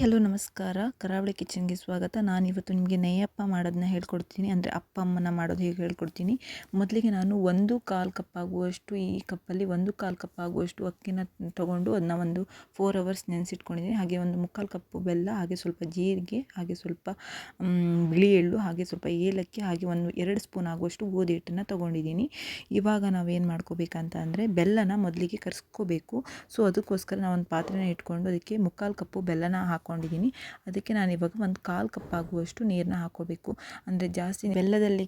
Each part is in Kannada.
ಹಲೋ ನಮಸ್ಕಾರ. ಕರಾವಳಿ ಕಿಚನ್ಗೆ ಸ್ವಾಗತ. ನಾನಿವತ್ತು ನಿಮಗೆ ನೆಯ್ಯಪ್ಪ ಮಾಡೋದನ್ನ ಹೇಳ್ಕೊಡ್ತೀನಿ. ಅಂದರೆ ಅಪ್ಪ ಅಮ್ಮನ ಮಾಡೋದು ಹೇಗೆ ಹೇಳ್ಕೊಡ್ತೀನಿ. ಮೊದಲಿಗೆ ನಾನು 1/4 ಕಪ್ ಆಗುವಷ್ಟು, ಈ ಕಪ್ಪಲ್ಲಿ 1/4 ಕಪ್ ಆಗುವಷ್ಟು ಅಕ್ಕಿನ ತೊಗೊಂಡು ಅದನ್ನ ಒಂದು 4 ಅವರ್ಸ್ ನೆನೆಸಿಟ್ಕೊಂಡಿದ್ದೀನಿ. ಹಾಗೆ ಒಂದು 3/4 ಕಪ್ಪು ಬೆಲ್ಲ, ಹಾಗೆ ಸ್ವಲ್ಪ ಜೀರಿಗೆ, ಹಾಗೆ ಸ್ವಲ್ಪ ಬಿಳಿ ಎಳ್ಳು, ಹಾಗೆ ಸ್ವಲ್ಪ ಏಲಕ್ಕಿ, ಹಾಗೆ 2 ಸ್ಪೂನ್ ಆಗುವಷ್ಟು ಗೋಧಿ ಹಿಟ್ಟನ್ನು ತೊಗೊಂಡಿದ್ದೀನಿ. ಇವಾಗ ನಾವೇನು ಮಾಡ್ಕೋಬೇಕಂತ ಅಂದರೆ ಬೆಲ್ಲನ ಮೊದಲಿಗೆ ಕರಗಿಸ್ಕೋಬೇಕು. ಸೊ ಅದಕ್ಕೋಸ್ಕರ ನಾವು ಒಂದು ಪಾತ್ರೆನ ಇಟ್ಕೊಂಡು ಅದಕ್ಕೆ 3/4 ಕಪ್ಪು ಬೆಲ್ಲನ ಹಾಕ್ಕೊಂಡಿದ್ದೀನಿ. ಅದಕ್ಕೆ ನಾನು ಇವಾಗ 1/4 ಕಪ್ ಆಗುವಷ್ಟು ನೀರನ್ನ ಹಾಕ್ಕೋಬೇಕು. ಅಂದರೆ ಜಾಸ್ತಿ ಬೆಲ್ಲದಲ್ಲಿ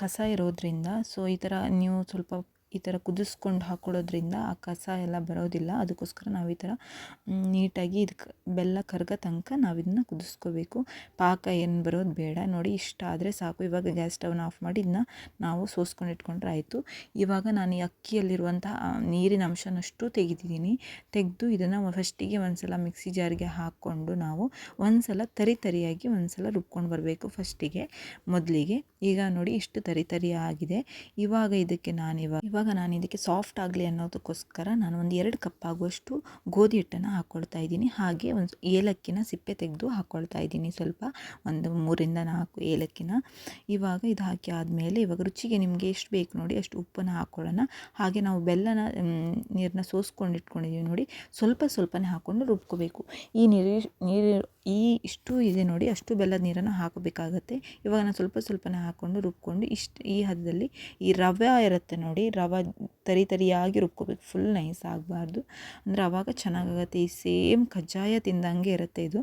ಕಸ ಇರೋದ್ರಿಂದ ಸೊ ಈ ಥರ ನೀವು ಸ್ವಲ್ಪ ಈ ಥರ ಕುದಿಸ್ಕೊಂಡು ಹಾಕ್ಕೊಳ್ಳೋದ್ರಿಂದ ಆ ಕಸ ಎಲ್ಲ ಬರೋದಿಲ್ಲ. ಅದಕ್ಕೋಸ್ಕರ ನಾವು ಈ ಥರ ನೀಟಾಗಿ ಇದಕ್ಕೆ ಬೆಲ್ಲ ಕರಗೋ ತನಕ ನಾವು ಇದನ್ನ ಕುದಿಸ್ಕೋಬೇಕು. ಪಾಕ ಏನು ಬರೋದು ಬೇಡ. ನೋಡಿ, ಇಷ್ಟ ಆದರೆ ಸಾಕು. ಇವಾಗ ಗ್ಯಾಸ್ ಸ್ಟವ್ನ ಆಫ್ ಮಾಡಿ ಇದನ್ನ ನಾವು ಸೋಸ್ಕೊಂಡು ಇಟ್ಕೊಂಡ್ರೆ ಆಯಿತು. ಇವಾಗ ನಾನು ಈ ಅಕ್ಕಿಯಲ್ಲಿರುವಂತಹ ನೀರಿನ ಅಂಶನಷ್ಟು ತೆಗೆದಿದ್ದೀನಿ. ತೆಗೆದು ಇದನ್ನು ಫಸ್ಟಿಗೆ ಒಂದು ಸಲ ಮಿಕ್ಸಿ ಜಾರ್ಗೆ ಹಾಕ್ಕೊಂಡು ನಾವು ಒಂದು ಸಲ ತರಿಯಾಗಿ ಒಂದು ಸಲ ರುಬ್ಕೊಂಡು ಬರಬೇಕು ಫಸ್ಟಿಗೆ ಮೊದಲಿಗೆ. ಈಗ ನೋಡಿ ಇಷ್ಟು ತರಿ ಆಗಿದೆ. ಇವಾಗ ಇದಕ್ಕೆ ನಾನು ಇದಕ್ಕೆ ಸಾಫ್ಟ್ ಆಗಲಿ ಅನ್ನೋದಕ್ಕೋಸ್ಕರ ನಾನು ಒಂದು 2 ಕಪ್ ಆಗುವಷ್ಟು ಗೋಧಿ ಹಿಟ್ಟನ್ನು ಹಾಕ್ಕೊಳ್ತಾ ಇದ್ದೀನಿ. ಹಾಗೆ ಒಂದು ಏಲಕ್ಕಿನ ಸಿಪ್ಪೆ ತೆಗೆದು ಹಾಕ್ಕೊಳ್ತಾ ಇದ್ದೀನಿ, ಸ್ವಲ್ಪ ಒಂದು 3-4 ಏಲಕ್ಕಿನ. ಇವಾಗ ಇದು ಹಾಕಿ ಆದಮೇಲೆ ಇವಾಗ ರುಚಿಗೆ ನಿಮಗೆ ಎಷ್ಟು ಬೇಕು ನೋಡಿ ಅಷ್ಟು ಉಪ್ಪನ್ನು ಹಾಕ್ಕೊಳ್ಳೋಣ. ಹಾಗೆ ನಾವು ಬೆಲ್ಲನ ನೀರನ್ನ ಸೋಸ್ಕೊಂಡು ಇಟ್ಕೊಂಡಿದ್ದೀವಿ ನೋಡಿ, ಸ್ವಲ್ಪನೇ ಹಾಕ್ಕೊಂಡು ರುಬ್ಕೋಬೇಕು. ಈ ನೀರು ಇಷ್ಟು ಇದೆ ನೋಡಿ, ಅಷ್ಟು ಬೆಲ್ಲದ ನೀರನ್ನು ಹಾಕಬೇಕಾಗತ್ತೆ. ಇವಾಗ ನಾನು ಸ್ವಲ್ಪನೇ ಹಾಕ್ಕೊಂಡು ರುಬ್ಕೊಂಡು ಈ ಹದದಲ್ಲಿ ಈ ರವೆ ಇರುತ್ತೆ ನೋಡಿ, ರವೆ ತರಿಯಾಗಿ ರುಬ್ಕೋಬೇಕು, ಫುಲ್ ನೈಸ್ ಆಗಬಾರ್ದು. ಅಂದರೆ ಆವಾಗ ಚೆನ್ನಾಗಾಗತ್ತೆ. ಈ ಸೇಮ್ ಕಜ್ಜಾಯ ತಿಂದಂಗೆ ಇರುತ್ತೆ ಇದು.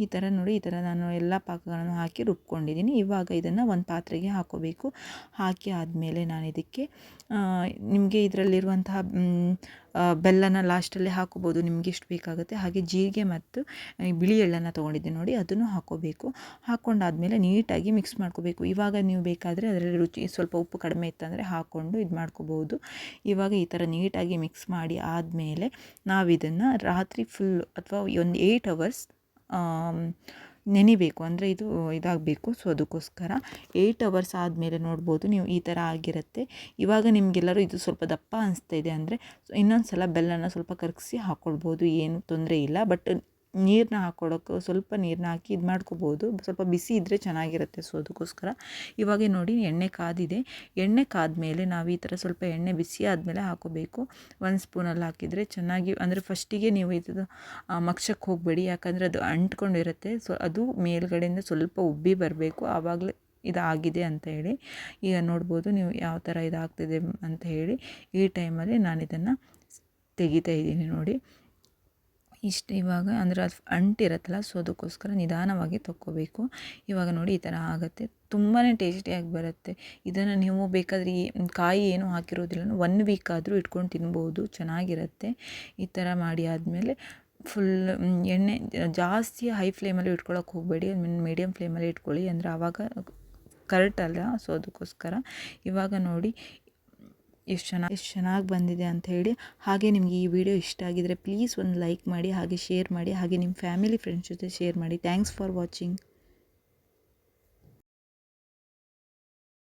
ಈ ಥರ ನೋಡಿ, ಈ ಥರ ನಾನು ಎಲ್ಲ ಪಾಕಗಳನ್ನು ಹಾಕಿ ರುಬ್ಕೊಂಡಿದ್ದೀನಿ. ಇವಾಗ ಇದನ್ನು ಒಂದು ಪಾತ್ರೆಗೆ ಹಾಕೋಬೇಕು. ಹಾಕಿ ಆದಮೇಲೆ ನಾನು ಇದಕ್ಕೆ ನಿಮಗೆ ಇದರಲ್ಲಿರುವಂತಹ ಬೆಲ್ಲನ ಲಾಸ್ಟಲ್ಲಿ ಹಾಕೋಬೋದು, ನಿಮಗೆ ಎಷ್ಟು ಬೇಕಾಗುತ್ತೆ. ಹಾಗೆ ಜೀರಿಗೆ ಮತ್ತು ಬಿಳಿ ಎಳ್ಳನ್ನು ತೊಗೊಂಡಿದ್ದೀನಿ ನೋಡಿ, ಅದನ್ನು ಹಾಕೋಬೇಕು. ಹಾಕ್ಕೊಂಡಾದ್ಮೇಲೆ ನೀಟಾಗಿ ಮಿಕ್ಸ್ ಮಾಡ್ಕೋಬೇಕು. ಇವಾಗ ನೀವು ಬೇಕಾದರೆ ಅದರಲ್ಲಿ ರುಚಿ ಸ್ವಲ್ಪ ಉಪ್ಪು ಕಡಿಮೆ ಇತ್ತಂದರೆ ಹಾಕ್ಕೊಂಡು ಇದು ಮಾಡ್ಕೋಬೋದು. ಇವಾಗ ಈ ಥರ ನೀಟಾಗಿ ಮಿಕ್ಸ್ ಮಾಡಿ ಆದಮೇಲೆ ನಾವಿದನ್ನು ರಾತ್ರಿ ಫುಲ್ ಅಥವಾ ಒಂದು 8 ಅವರ್ಸ್ ನೆನಿಬೇಕು. ಅಂದರೆ ಇದಾಗಬೇಕು. ಸೊ ಅದಕ್ಕೋಸ್ಕರ 8 ಅವರ್ಸ್ ಆದಮೇಲೆ ನೋಡ್ಬೋದು ನೀವು, ಈ ಥರ ಆಗಿರುತ್ತೆ. ಇವಾಗ ನಿಮಗೆಲ್ಲರೂ ಇದು ಸ್ವಲ್ಪ ದಪ್ಪ ಅನಿಸ್ತಾ ಇದೆ ಅಂದರೆ ಇನ್ನೊಂದು ಸಲ ಬೆಲ್ಲನ ಸ್ವಲ್ಪ ಕರಗಿಸಿ ಹಾಕ್ಕೊಳ್ಬೋದು, ಏನು ತೊಂದರೆ ಇಲ್ಲ. ಬಟ್ ನೀರನ್ನ ಹಾಕ್ಕೊಳ್ಳೋಕೆ ಸ್ವಲ್ಪ ನೀರನ್ನ ಹಾಕಿ ಇದು ಮಾಡ್ಕೋಬೋದು. ಸ್ವಲ್ಪ ಬಿಸಿ ಇದ್ದರೆ ಚೆನ್ನಾಗಿರುತ್ತೆ. ಸೊ ಅದಕ್ಕೋಸ್ಕರ ಇವಾಗ ನೋಡಿ ಎಣ್ಣೆ ಕಾದಿದೆ. ಎಣ್ಣೆ ಕಾದ್ಮೇಲೆ ನಾವು ಈ ಥರ ಸ್ವಲ್ಪ ಎಣ್ಣೆ ಬಿಸಿ ಆದಮೇಲೆ ಹಾಕೋಬೇಕು. 1 ಸ್ಪೂನಲ್ಲಿ ಹಾಕಿದರೆ ಚೆನ್ನಾಗಿ, ಅಂದರೆ ಫಸ್ಟಿಗೆ ನೀವು ಇದು ಮಗ್ಚಕ್ಕೆ ಹೋಗಬೇಡಿ, ಯಾಕಂದರೆ ಅದು ಅಂಟ್ಕೊಂಡಿರುತ್ತೆ. ಸೊ ಅದು ಮೇಲ್ಗಡೆಯಿಂದ ಸ್ವಲ್ಪ ಉಬ್ಬಿ ಬರಬೇಕು, ಆವಾಗಲೇ ಇದಾಗಿದೆ ಅಂತ ಹೇಳಿ. ಈಗ ನೋಡ್ಬೋದು ನೀವು ಯಾವ ಥರ ಇದಾಗ್ತಿದೆ ಅಂತ ಹೇಳಿ. ಈ ಟೈಮಲ್ಲಿ ನಾನು ಇದನ್ನು ತೆಗಿತಾ ಇದ್ದೀನಿ ನೋಡಿ. ಇಷ್ಟು ಇವಾಗ ಅಂದರೆ ಅದು ಅಂಟಿರುತ್ತಲ್ಲ, ಸೊ ಅದಕ್ಕೋಸ್ಕರ ನಿಧಾನವಾಗಿ ತಕ್ಕೋಬೇಕು. ಇವಾಗ ನೋಡಿ ಈ ಥರ ಆಗುತ್ತೆ, ತುಂಬಾ ಟೇಸ್ಟಿಯಾಗಿ ಬರುತ್ತೆ. ಇದನ್ನು ನೀವು ಬೇಕಾದರೆ ಕಾಯಿ ಏನೂ ಹಾಕಿರೋದಿಲ್ಲ, 1 ವೀಕ್ ಆದರೂ ಇಟ್ಕೊಂಡು ತಿನ್ಬೋದು, ಚೆನ್ನಾಗಿರುತ್ತೆ. ಈ ಥರ ಮಾಡಿ ಆದಮೇಲೆ ಫುಲ್ ಎಣ್ಣೆ ಜಾಸ್ತಿ ಹೈ ಫ್ಲೇಮಲ್ಲಿ ಇಟ್ಕೊಳ್ಳೋಕೆ ಹೋಗಬೇಡಿ, ಮೀಡಿಯಮ್ ಫ್ಲೇಮಲ್ಲಿ ಇಟ್ಕೊಳ್ಳಿ, ಅಂದರೆ ಆವಾಗ ಕರೆಕ್ಟಲ್ಲ. ಸೊ ಅದಕ್ಕೋಸ್ಕರ ಇವಾಗ ನೋಡಿ ಎಷ್ಟು ಚೆನ್ನಾಗಿ ಬಂದಿದೆ ಅಂತ ಹೇಳಿ. ಹಾಗೆ ನಿಮಗೆ ಈ ವಿಡಿಯೋ ಇಷ್ಟ ಆಗಿದರೆ ಪ್ಲೀಸ್ ಒಂದು ಲೈಕ್ ಮಾಡಿ, ಹಾಗೆ ಶೇರ್ ಮಾಡಿ, ಹಾಗೆ ನಿಮ್ಮ ಫ್ಯಾಮಿಲಿ ಫ್ರೆಂಡ್ಸ್ ಜೊತೆ ಶೇರ್ ಮಾಡಿ. Thanks for watching.